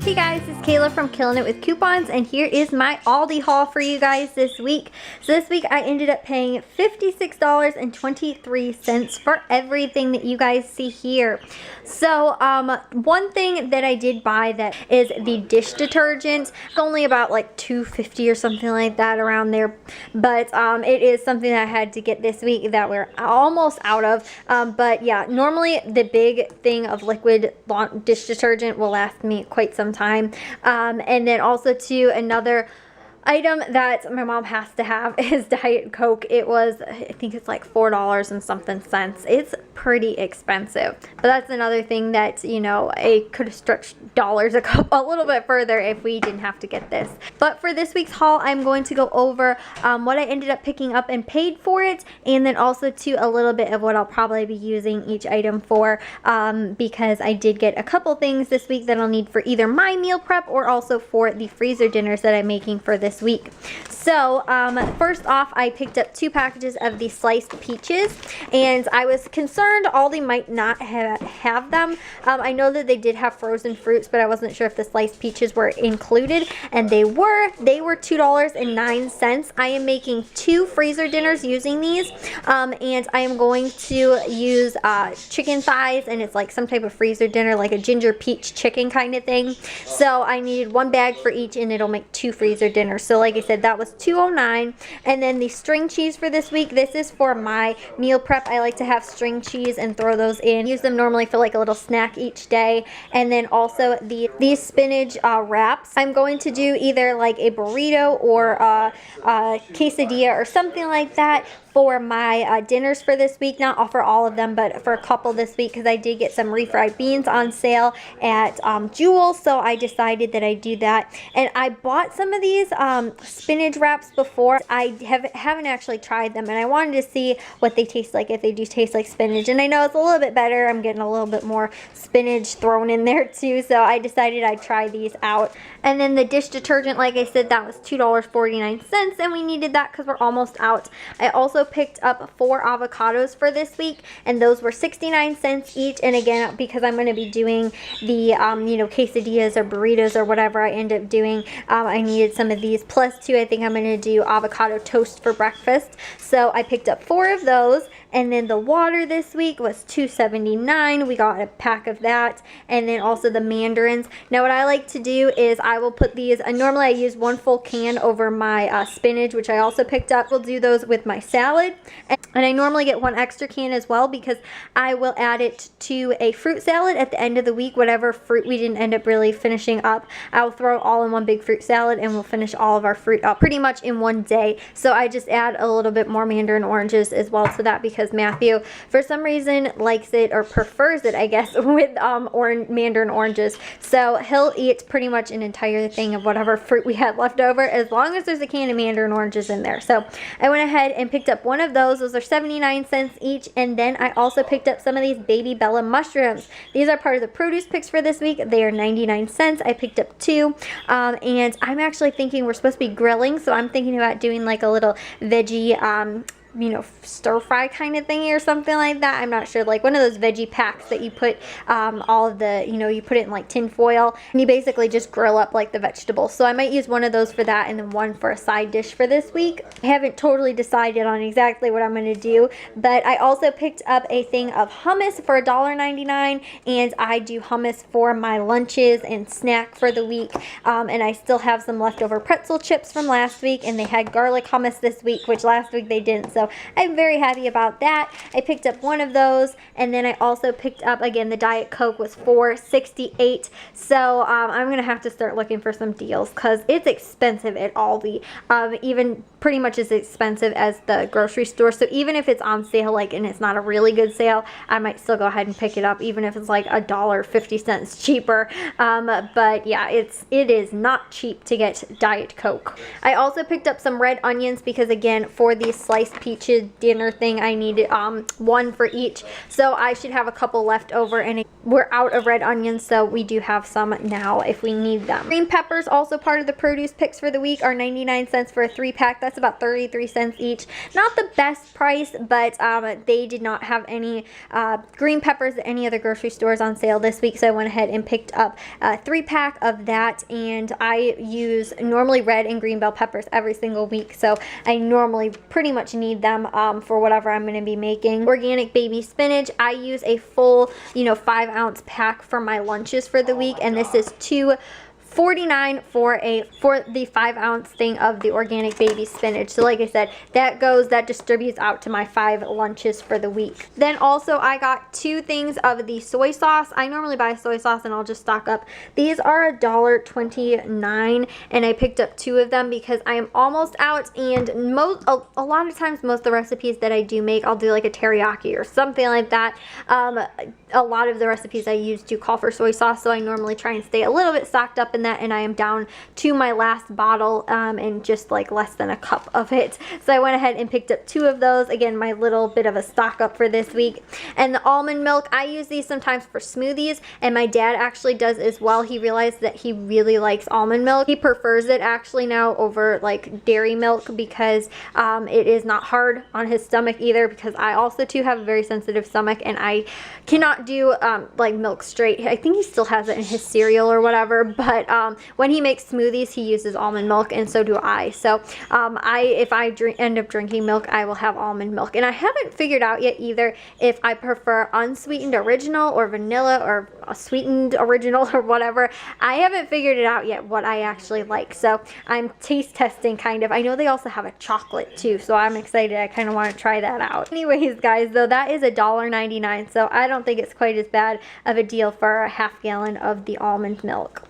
Hey guys, it's Kayla from Killing It with Coupons, and here is my Aldi haul for you guys this week. So this week I ended up paying $56.23 for everything that you guys see here. So one thing that I did buy that is the dish detergent. It's only about like $2.50 or something like that around there, but it is something that I had to get this week that we're almost out of. But yeah, normally the big thing of liquid dish detergent will last me quite some time. And then also too, another item that my mom has to have is Diet Coke. It was, I think it's like $4 and something cents. It's pretty expensive, but that's another thing that, you know, I could have stretched dollars a little bit further if we didn't have to get this. But for this week's haul, I'm going to go over what I ended up picking up and paid for it, and then also to a little bit of what I'll probably be using each item for, because I did get a couple things this week that I'll need for either my meal prep or also for the freezer dinners that I'm making for this week. So first off, I picked up 2 packages of the sliced peaches, and I was concerned Aldi might not have them. I know that they did have frozen fruits, but I wasn't sure if the sliced peaches were included, and they were. They were $2.09. I am making 2 freezer dinners using these, and I am going to use chicken thighs, and it's like some type of freezer dinner, like a ginger peach chicken kind of thing. So I needed 1 bag for each, and it'll make 2 freezer dinners. So like I said, that was $2.09. And then the string cheese for this week, this is for my meal prep. I like to have string cheese and throw those in. Use them normally for like a little snack each day. And then also these spinach wraps. I'm going to do either like a burrito or a quesadilla or something like that for my dinners for this week. Not for all of them, but for a couple this week, because I did get some refried beans on sale at Jewel, so I decided that I'd do that. And I bought some of these spinach wraps before. I haven't actually tried them, and I wanted to see what they taste like, if they do taste like spinach. And I know it's a little bit better. I'm getting a little bit more spinach thrown in there too, so I decided I'd try these out. And then the dish detergent, like I said, that was $2.49, and we needed that because we're almost out. I also picked up 4 avocados for this week, and those were 69 cents each. And again, because I'm going to be doing the you know, quesadillas or burritos or whatever I end up doing, I needed some of these, plus too, I think I'm going to do avocado toast for breakfast. So I picked up 4 of those. And then the water this week was $2.79. We got a pack of that. And then also the mandarins. Now what I like to do is I will put these, normally I use 1 full can over my spinach, which I also picked up. We'll do those with my salad. And I normally get 1 extra can as well, because I will add it to a fruit salad at the end of the week. Whatever fruit we didn't end up really finishing up, I'll throw it all in 1 big fruit salad, and we'll finish all of our fruit up pretty much in 1 day. So I just add a little bit more mandarin oranges as well to that, because Matthew, for some reason, likes it or prefers it, I guess, with mandarin oranges. So he'll eat pretty much an entire thing of whatever fruit we had left over, as long as there's a can of mandarin oranges in there. So I went ahead and picked up 1 of those. Those are 79 cents each. And then I also picked up some of these baby Bella mushrooms. These are part of the produce picks for this week. They are 99 cents. I picked up 2. And I'm actually thinking we're supposed to be grilling, so I'm thinking about doing like a little veggie you know, stir fry kind of thingy or something like that. I'm not sure, like one of those veggie packs that you put all of the, you know, you put it in like tin foil, and you basically just grill up like the vegetables. So I might use 1 of those for that, and then 1 for a side dish for this week. I haven't totally decided on exactly what I'm going to do, but I also picked up a thing of hummus for $1.99, and I do hummus for my lunches and snack for the week. And I still have some leftover pretzel chips from last week, and they had garlic hummus this week, which last week they didn't. So I'm very happy about that. I picked up 1 of those, and then I also picked up, again, the Diet Coke was $4.68. So I'm going to have to start looking for some deals, because it's expensive at Aldi, even pretty much as expensive as the grocery store. So even if it's on sale, like, and it's not a really good sale, I might still go ahead and pick it up, even if it's like $1.50 cheaper. But yeah, it is not cheap to get Diet Coke. I also picked up some red onions, because again, for these sliced peaches dinner thing. I needed one for each, so I should have a couple left over, and we're out of red onions, so we do have some now if we need them. Green peppers, also part of the produce picks for the week, are 99 cents for a 3-pack. That's about 33 cents each. Not the best price, but they did not have any green peppers at any other grocery stores on sale this week, so I went ahead and picked up a 3-pack of that. And I use normally red and green bell peppers every single week, so I normally pretty much need them for whatever I'm going to be making. Organic baby spinach, I use a full 5-ounce pack for my lunches for the week, and this is $2.49 for the 5-ounce thing of the organic baby spinach. So like I said, that distributes out to my 5 lunches for the week. Then also I got 2 things of the soy sauce. I normally buy soy sauce and I'll just stock up. These are $1.29, and I picked up 2 of them because I am almost out, and a lot of times most of the recipes that I do make, I'll do like a teriyaki or something like that. A lot of the recipes I use do call for soy sauce, so I normally try and stay a little bit stocked up in that, and I am down to my last bottle and just like less than a cup of it. So I went ahead and picked up 2 of those. Again, my little bit of a stock up for this week. And the almond milk, I use these sometimes for smoothies, and my dad actually does as well. He realized that he really likes almond milk. He prefers it actually now over like dairy milk because it is not hard on his stomach either, because I also too have a very sensitive stomach, and I cannot do like milk straight. I think he still has it in his cereal or whatever, but when he makes smoothies, he uses almond milk, and so do I. So if I end up drinking milk, I will have almond milk. And I haven't figured out yet either if I prefer unsweetened original or vanilla or a sweetened original or whatever. I haven't figured it out yet what I actually like, so I'm taste testing kind of. I know they also have a chocolate too, so I'm excited. I kind of want to try that out. Anyways guys, though, that is $1.99, so I don't think it's quite as bad of a deal for a half gallon of the almond milk.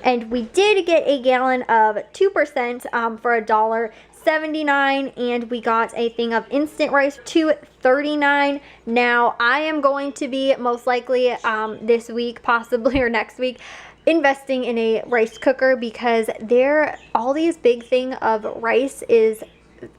And we did get a gallon of 2% for $1.79, and we got a thing of instant rice, $2.39. Now I am going to be most likely this week, possibly, or next week, investing in a rice cooker, because Aldi's big thing of rice is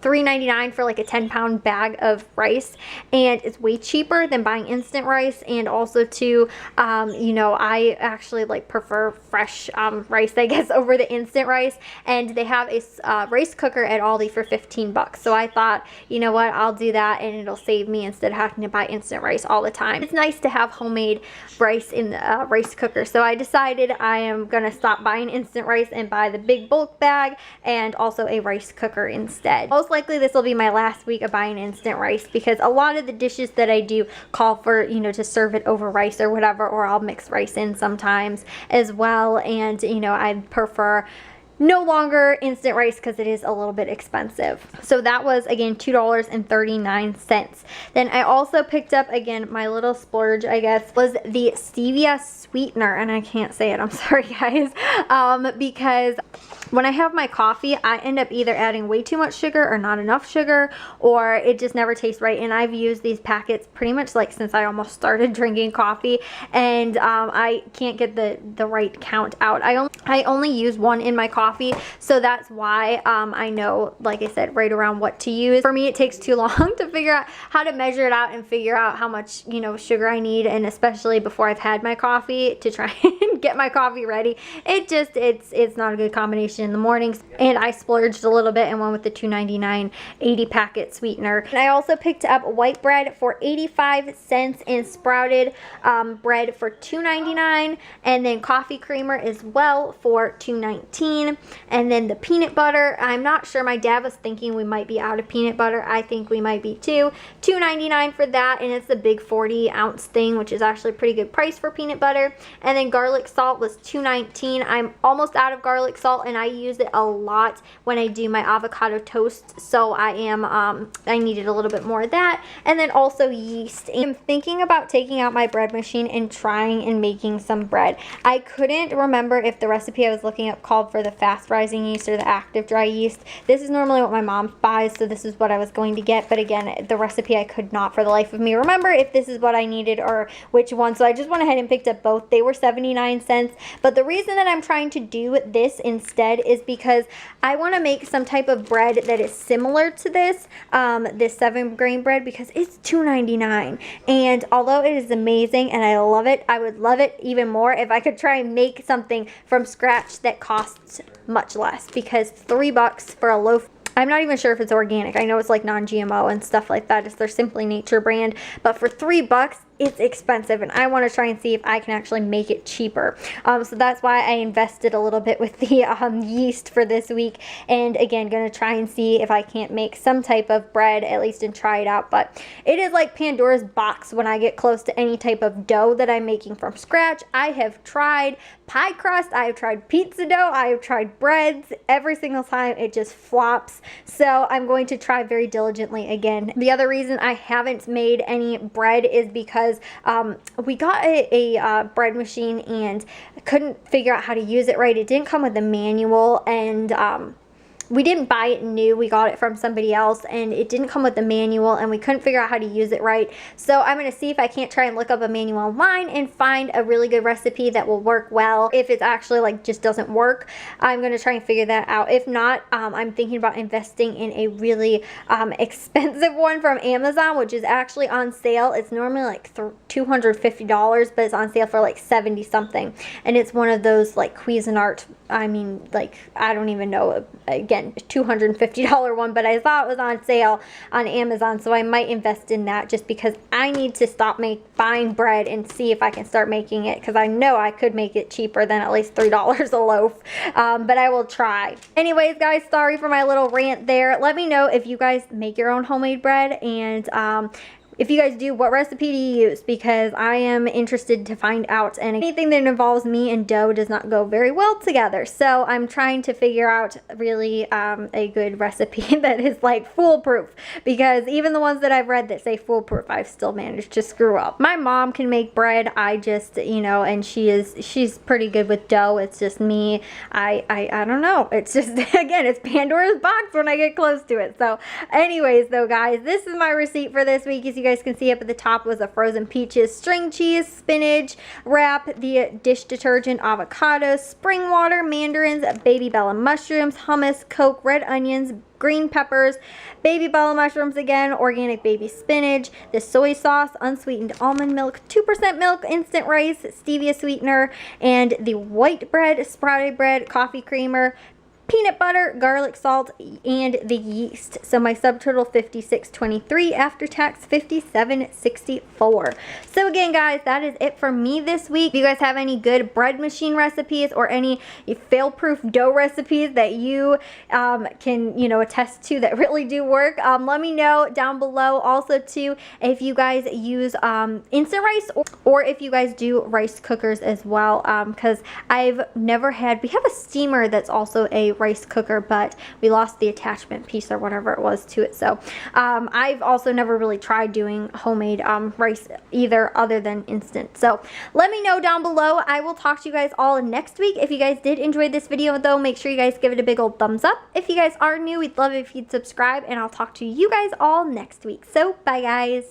$3.99 for like a 10-pound bag of rice, and it's way cheaper than buying instant rice. And also too, I actually like prefer fresh rice, I guess, over the instant rice, and they have a rice cooker at Aldi for 15 bucks. So I thought, you know what, I'll do that, and it'll save me instead of having to buy instant rice all the time. It's nice to have homemade rice in the rice cooker, so I decided I am gonna stop buying instant rice and buy the big bulk bag and also a rice cooker instead. Most likely this will be my last week of buying instant rice, because a lot of the dishes that I do call for, to serve it over rice or whatever, or I'll mix rice in sometimes as well. And, I prefer no longer instant rice because it is a little bit expensive. So that was, again, $2.39. Then I also picked up, again, my little splurge, I guess, was the stevia sweetener. And I can't say it, I'm sorry guys, because when I have my coffee, I end up either adding way too much sugar or not enough sugar, or it just never tastes right. And I've used these packets pretty much like since I almost started drinking coffee, and I can't get the right count out. I only use one in my coffee, so that's why I know, like I said, right around what to use. For me, it takes too long to figure out how to measure it out and figure out how much sugar I need, and especially before I've had my coffee, to try and get my coffee ready. It's not a good combination in the mornings, and I splurged a little bit and went with the $2.99 80-packet sweetener. And I also picked up white bread for 85 cents and sprouted bread for $2.99, and then coffee creamer as well for $2.19. And then the peanut butter, I'm not sure, my dad was thinking we might be out of peanut butter. I think we might be too. $2.99 for that, and it's the big 40-ounce thing, which is actually a pretty good price for peanut butter. And then garlic salt was $2.19. I'm almost out of garlic salt, and I use it a lot when I do my avocado toast, so I needed a little bit more of that. And then also yeast. I'm thinking about taking out my bread machine and trying and making some bread. I couldn't remember if the recipe I was looking up called for the fast rising yeast or the active dry yeast. This is normally what my mom buys, so this is what I was going to get, but again, the recipe I could not for the life of me remember if this is what I needed or which one, so I just went ahead and picked up both. They were 79 99¢. But the reason that I'm trying to do this instead is because I want to make some type of bread that is similar to this 7-grain bread, because it's $2.99. And although it is amazing and I love it, I would love it even more if I could try and make something from scratch that costs much less, because $3 for a loaf. I'm not even sure if it's organic. I know it's like non-GMO and stuff like that. It's their Simply Nature brand. But for $3, it's expensive, and I want to try and see if I can actually make it cheaper. So that's why I invested a little bit with the yeast for this week. And again, going to try and see if I can't make some type of bread, at least, and try it out. But it is like Pandora's box when I get close to any type of dough that I'm making from scratch. I have tried pie crust, I have tried pizza dough, I have tried breads. Every single time it just flops. So I'm going to try very diligently again. The other reason I haven't made any bread is because we got a bread machine and couldn't figure out how to use it right. It didn't come with a manual, and we didn't buy it new. We got it from somebody else, and it didn't come with a manual, and we couldn't figure out how to use it right. So I'm going to see if I can't try and look up a manual online and find a really good recipe that will work well. If it's actually like just doesn't work, I'm going to try and figure that out. If not, I'm thinking about investing in a really expensive one from Amazon, which is actually on sale. It's normally like $250, but it's on sale for like 70 something. And it's one of those like Cuisinart, I mean, like, I don't even know, again, $250 one, but I saw it was on sale on Amazon, so I might invest in that, just because I need to stop buying bread and see if I can start making it, because I know I could make it cheaper than at least $3 a loaf, but I will try. Anyways, guys, sorry for my little rant there. Let me know if you guys make your own homemade bread, and if you guys do, what recipe do you use? Because I am interested to find out, and anything that involves me and dough does not go very well together. So I'm trying to figure out really a good recipe that is like foolproof, because even the ones that I've read that say foolproof, I've still managed to screw up. My mom can make bread. I just, you know, and she's pretty good with dough. It's just me. I don't know. It's just, again, it's Pandora's box when I get close to it. So anyways, though, guys, this is my receipt for this week. As you guys can see up at the top was a frozen peaches, string cheese, spinach wrap, the dish detergent, avocado, spring water, mandarins, baby bella mushrooms, hummus, Coke, red onions, green peppers, baby bella mushrooms again, organic baby spinach, the soy sauce, unsweetened almond milk, 2% milk, instant rice, stevia sweetener, and the white bread, sprouted bread, coffee creamer, peanut butter, garlic salt, and the yeast. So my subtotal $56.23, after tax $57.64. So again, guys, that is it for me this week. If you guys have any good bread machine recipes or any fail-proof dough recipes that you can, you know, attest to that really do work, let me know down below. Also too, if you guys use instant rice, or if you guys do rice cookers as well, because I've never had, we have a steamer that's also a rice cooker, but we lost the attachment piece or whatever it was to it. So I've also never really tried doing homemade rice either, other than instant. So let me know down below. I will talk to you guys all next week. If you guys did enjoy this video though, make sure you guys give it a big old thumbs up. If you guys are new, we'd love it if you'd subscribe, and I'll talk to you guys all next week. So bye, guys.